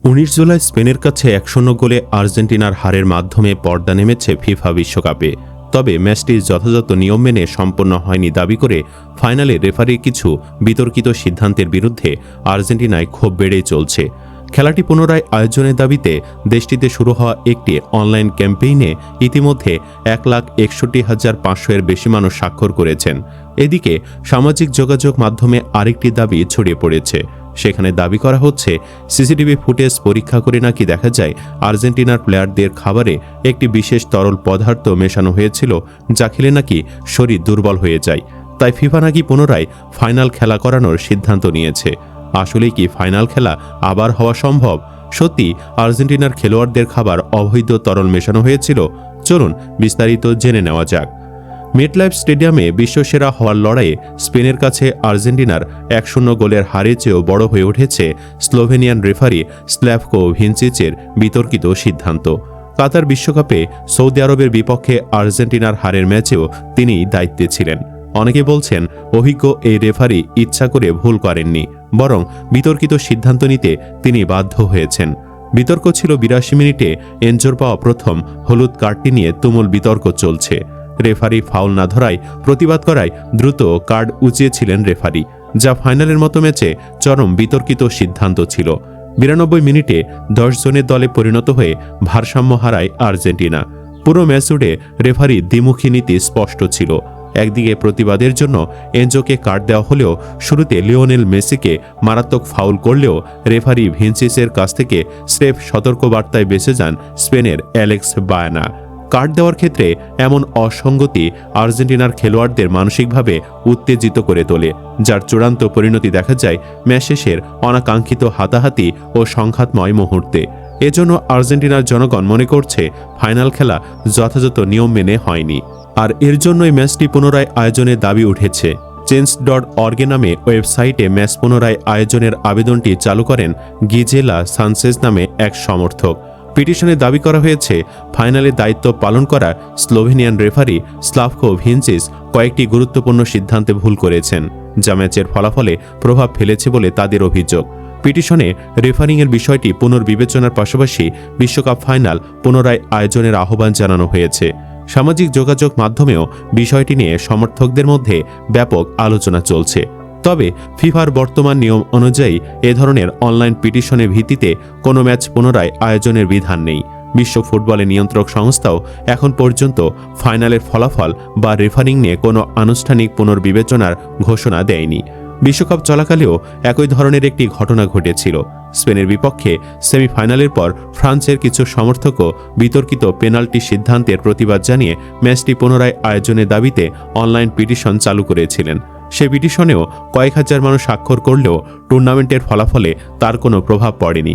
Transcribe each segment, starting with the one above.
19 জুলাই স্পেনের কাছে 1-0 গোলে আর্জেন্টিনার হারের মাধ্যমে পর্দা নেমেছে ফিফা বিশ্বকাপে। তবে ম্যাচটি যথাযথ নিয়ম মেনে সম্পন্ন হয়নি দাবি করে ফাইনালে রেফারির কিছু বিতর্কিত সিদ্ধান্তের বিরুদ্ধে আর্জেন্টিনায় ক্ষোভ বেড়েই চলছে। খেলাটি পুনরায় আয়োজনের দাবিতে দেশটিতে শুরু হওয়া একটি অনলাইন ক্যাম্পেইনে ইতিমধ্যে 1,61,500 এর বেশি মানুষ স্বাক্ষর করেছেন। এদিকে সামাজিক যোগাযোগ মাধ্যমে আরেকটি দাবি ছড়িয়ে পড়েছে। সেখানে দাবি করা হচ্ছে সিসিটিভি ফুটেজ পরীক্ষা করে নাকি দেখা যায় আর্জেন্টিনার প্লেয়ারদের খাবারে একটি বিশেষ তরল পদার্থ মেশানো হয়েছিল, যা খেলে নাকি শরীর দুর্বল হয়ে যায়। তাই ফিফা নাকি পুনরায় ফাইনাল খেলা করানোর সিদ্ধান্ত নিয়েছে। আসলে কি ফাইনাল খেলা আবার হওয়া সম্ভব? সত্যি আর্জেন্টিনার খেলোয়াড়দের খাবার অবৈধ তরল মেশানো হয়েছিল? চলুন বিস্তারিত জেনে নেওয়া যাক। মেটলাইফ স্টেডিয়ামে বিশ্বসেরা হওয়ার লড়াইয়ে স্পেনের কাছে আর্জেন্টিনার 1-0 গোলের হারের চেয়েও বড় হয়ে উঠেছে স্লোভেনিয়ান রেফারি স্ল্যাভকো ভিনচিচের বিতর্কিত সিদ্ধান্ত। কাতার বিশ্বকাপে সৌদি আরবের বিপক্ষে আর্জেন্টিনার হারের ম্যাচেও তিনিই দায়িত্বে ছিলেন। অনেকে বলছেন অভিজ্ঞ এই রেফারি ইচ্ছা করে ভুল করেননি, বরং বিতর্কিত সিদ্ধান্ত নিতে তিনি বাধ্য হয়েছেন। বিতর্ক ছিল 82 মিনিটে এনজোর পাওয়া প্রথম হলুদ কার্ডটি নিয়ে তুমুল বিতর্ক চলছে। রেফারি ফাউল না ধরায় প্রতিবাদ করায় দ্রুত কার্ড উঁচিয়েছিলেন রেফারি, যা ফাইনালের মতো ম্যাচে চরম বিতর্কিত সিদ্ধান্ত ছিল। 92 মিনিটে 10 জনের দলে পরিণত হয়ে ভারসাম্য হারায় আর্জেন্টিনা। পুরো ম্যাচ জুড়ে রেফারি দ্বিমুখী নীতি স্পষ্ট ছিল। একদিকে প্রতিবাদের জন্য এনজোকে কার্ড দেওয়া হলেও শুরুতে লিওনেল মেসিকে মারাত্মক ফাউল করলেও রেফারি ভিনচিসের কাছ থেকে স্রেফ সতর্কবার্তায় বেঁচে যান স্পেনের অ্যালেক্স বায়ানা। কার্ড দেওয়ার ক্ষেত্রে এমন অসঙ্গতি আর্জেন্টিনার খেলোয়াড়দের মানসিকভাবে উত্তেজিত করে তোলে, যার চূড়ান্ত পরিণতি দেখা যায় ম্যাচ শেষের অনাকাঙ্ক্ষিত হাতাহাতি ও সংঘাতময় মুহূর্তে। এজন্য আর্জেন্টিনার জনগণ মনে করছে ফাইনাল খেলা যথাযথ নিয়ম মেনে হয়নি, আর এর জন্যই ম্যাচটি পুনরায় আয়োজনের দাবি উঠেছে। Change.org নামে ওয়েবসাইটে ম্যাচ পুনরায় আয়োজনের আবেদনটি চালু করেন গিজেলা সানচেজ নামে এক সমর্থক। পিটিশনে দাবি করা হয়েছে ফাইনালে দায়িত্ব পালন করা স্লোভেনিয়ান রেফারি স্লাভকো ভিনচিচ কয়েকটি গুরুত্বপূর্ণ সিদ্ধান্তে ভুল করেছেন, যা ম্যাচের ফলাফলে প্রভাব ফেলেছে বলে তাদের অভিযোগ। পিটিশনে রেফারিংয়ের বিষয়টি পুনর্বিবেচনার পাশাপাশি বিশ্বকাপ ফাইনাল পুনরায় আয়োজনের আহ্বান জানানো হয়েছে। সামাজিক যোগাযোগ মাধ্যমেও বিষয়টি নিয়ে সমর্থকদের মধ্যে ব্যাপক আলোচনা চলছে। তবে ফিফার বর্তমান নিয়ম অনুযায়ী এ ধরনের অনলাইন পিটিশনের ভিত্তিতে কোনো ম্যাচ পুনরায় আয়োজনের বিধান নেই। বিশ্ব ফুটবলের নিয়ন্ত্রক সংস্থাও এখন পর্যন্ত ফাইনালের ফলাফল বা রেফারিং নিয়ে কোনো আনুষ্ঠানিক পুনর্বিবেচনার ঘোষণা দেয়নি। বিশ্বকাপ চলাকালেও একই ধরনের একটি ঘটনা ঘটেছিল। স্পেনের বিপক্ষে সেমিফাইনালের পর ফ্রান্সের কিছু সমর্থকও বিতর্কিত পেনাল্টি সিদ্ধান্তের প্রতিবাদ জানিয়ে ম্যাচটি পুনরায় আয়োজনের দাবিতে অনলাইন পিটিশন চালু করেছিলেন। সে পিটিশনেও কয়েক হাজার মানুষ স্বাক্ষর করলেও টুর্নামেন্টের ফলাফলে তার কোনো প্রভাব পড়েনি।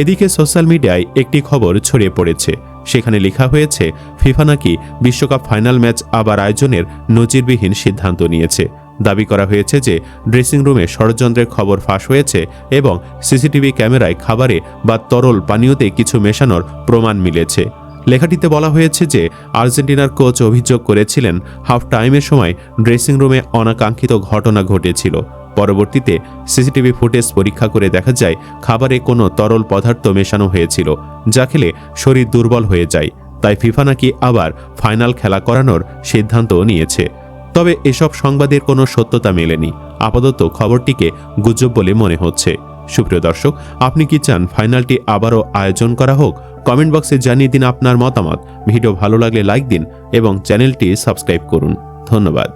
এদিকে সোশ্যাল মিডিয়ায় একটি খবর ছড়িয়ে পড়েছে। সেখানে লেখা হয়েছে ফিফা নাকি বিশ্বকাপ ফাইনাল ম্যাচ আবার আয়োজনের নজিরবিহীন সিদ্ধান্ত নিয়েছে। দাবি করা হয়েছে যে ড্রেসিং রুমে ষড়যন্ত্রের খবর ফাঁস হয়েছে এবং সিসিটিভি ক্যামেরায় খাবারে বা তরল পানীয়তে কিছু মেশানোর প্রমাণ মিলেছে। লেখাটিতে বলা হয়েছে যে আর্জেন্টিনার কোচ অভিযোগ করেছিলেন হাফ টাইমের সময় ড্রেসিং রুমে অনাকাঙ্ক্ষিত ঘটনা ঘটেছিল। পরবর্তীতে সিসিটিভি ফুটেজ পরীক্ষা করে দেখা যায় খাবারে কোনো তরল পদার্থ মেশানো হয়েছিল, যা খেলে শরীর দুর্বল হয়ে যায়। তাই ফিফা নাকি আবার ফাইনাল খেলা করানোর সিদ্ধান্ত নিয়েছে। তবে এসব সংবাদের কোনো সত্যতা মেলেনি। আপাতত খবরটিকে গুজব বলে মনে হচ্ছে। সুপ্রিয় দর্শক, আপনি কি চান ফাইনালটি আবারও আয়োজন করা হোক? কমেন্ট বক্সে জানিয়ে দিন আপনার মতামত। ভিডিও ভালো লাগলে লাইক দিন এবং চ্যানেলটি সাবস্ক্রাইব করুন। ধন্যবাদ।